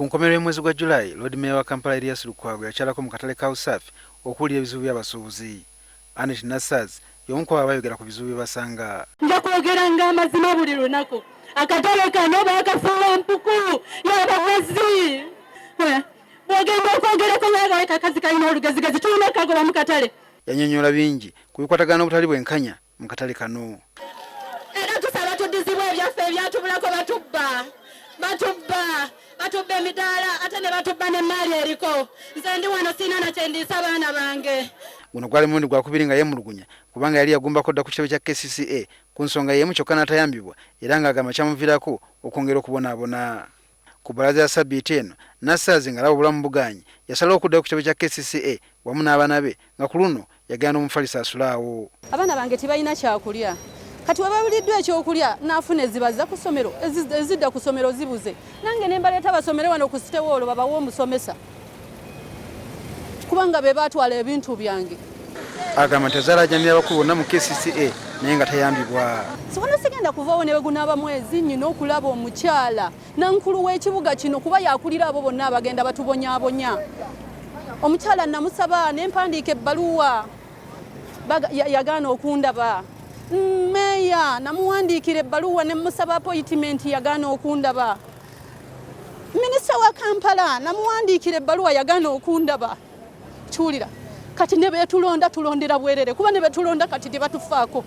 Ku nkomerero y'omwezi gwa July, Lord Mayor wa Kampala Elias Lukwago yakyalako mu katale ka USAFI okuwulira ebizibu by'abasuubuzi. Annet Nassaazi y'omu ku abayogera ku bizibu bye basanga. Nja kwogera ng'amazima buli lunaku. Akatale kano baakafuula empuku y'abakozi. Bw'ogenda okwogerako naye akazi kalina olugezigezi tulina kagoba mu katale. Yannyonnyola bingi ku bikwatagana obutali bwenkanya mu katale kano. Era tusaba tuddizibwa ebyaffe ebyatubulako batubba emidaala ate ne batubba n'emmaali eriko. Nze ndi wano sina na kye ndiisa abaana bange. Guno gwali mulundi gwakubiri nga yeemulugunya kubanga yali yagumbako dda ku kitabo kya kcca ku nsonga y'emu kyokka n'atayambibwa era ng'agamba kyamuviirako okwongera okubonaabona. Ku baraza ya ssabiti eno, Nassaazi ng'alaba obulamu bugaanyi yasalawo okuddayo ku kitabo kya kcca wamu n'abaana be nga ku luno yagenda omufalisa asulaawo. Abaana bange tibalina kyakulya. Kati wababuliddwa ekyokulya naafuna ezibaza ku ssomero ezidda ku ssomero zibuze. Nange ne mbaleeta basomere wano ku sitewoolo babawe omusomesa. Kubanga be baatwala ebintu byange. Agamba nti azaalaajamira abakulu bonna mu kcca naye nga tayambibwa. Siwano sigenda kuvaawo ne begunaaba mwezi nnyina okulaba omukyala nankulu w'ekibuga kino kuba yakulira abo bonna abagenda batubonyaabonya. Omukyala namusaba ne mpandiika ebbaluwa yagaana okundaba. Meya namuwandiikira ebbaluwa ne musaba appointment yagaana okundaba. Minisita wa Kampala namuwandiikira ebbaluwa yagaana okundaba. Kiwulira kati ne beetulonda tulondera bwerere kuba ne betulonda kati tebatufaako.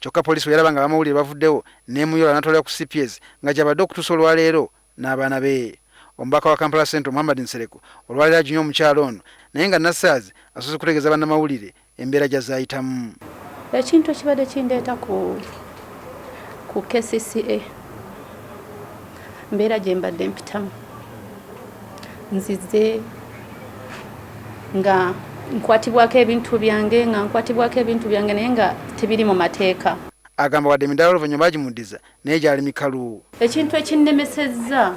Kyokka poliisi bwe yalaba nga bamawulire bavuddewo n'emuyola n'atwalira ku cps nga gy'abadde okutuusa olwaleero n'abaana be. Omubaka wa Kampala Central Nsereko olwaleero ajunya omukyalo ono naye nga Nassaazi asoose kutegeeza bannamawulire embeera gy'azaayitamu. Ekintu ekibadde kindeeta ku kcca mbeera gye mbadde mpitamu nzize nga nkwatibwako ebintu byange naye nga tebiri mu mateeka. Agamba wadde emidaala oluvanyuma bagimuddiza naye gyali mikalu. Ekintu ekinnemesezza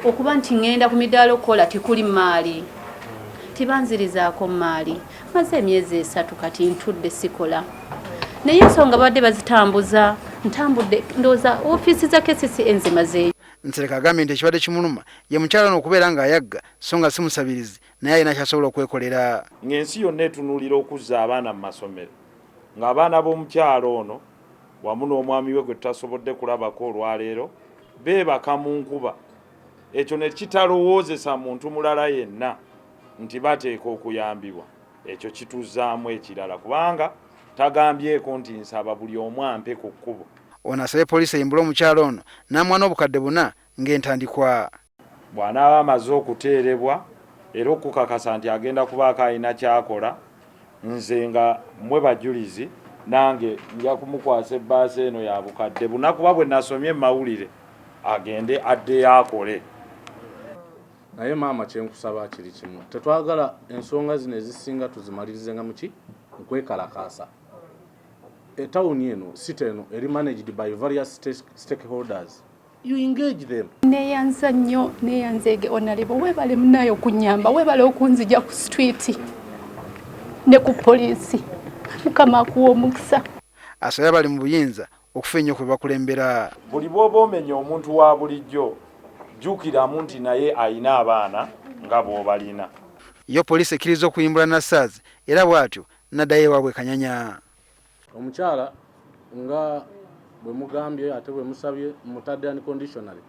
okuba nti ŋŋenda ku midaala okukola tekuli maali tibanzirizaako maali. Maze emyezi 3 kati ntudde sikola naye ensonga badde bazitambuza ntambudde ndowooza ofiisi za kcca enzimazeeyo. Nsereko agambye nti ekibadde kimuluma ye mukyala ono okubeera ng'ayagga so nga si musabirizi naye alina kyasobola okwekolera. Ng'ensi yonna etunuulira okuzza abaana mu masomero ng'abaana b'omukyalo ono wamu n'omwami we gwe tutasobodde kulabako olwaleero beebaka mu nkuba. Ekyo ne kitalowoozesa muntu mulala yenna nti bateeka okuyambibwa. Ekyo kituzaamu ekirala kubanga tagambyeko nti nsaba buli omu ampe ku kkubo. Ono asabye poliisi eyimbule omukyalo ono n'amwana obukadde 4 ng'entandikwa. Bw'anaaba amaze okuteerebwa era okukakasa nti agenda kubaako alina kyakola, nze nga mmwe bajulizi nange nja kumukwasa ebbaasa eno ya bukadde 4 kuba bwe nasomye mawulire agende addeyo akole. Naye maama kyenkusaba kiri kimu, tetwagala ensonga zino ezisinga tuzimalirize nga muki nkwekalakaasa. Etawuni eno site eno eri managed by various stakeholders. You engage them. Neyanza nnyo neyanzeege onalebo webale munayo okunyamba webale okunzija ku street ne ku poliisi mukama akuwa omukisa. Asabye abali mu buyinza okufa ennyo kwe bakulembera. Buli bw'oba omenya omuntu wa bulijjo jjukiramu nti naye ayina abaana nga bw'obalina. Yo poliisi ekkiriza okuyimbula Nassaazi era bw'atyo n'addayo ewaabwe Kanyanya. Omukyala nga bwe mugambye ate bwe musabye mutadde unconditionally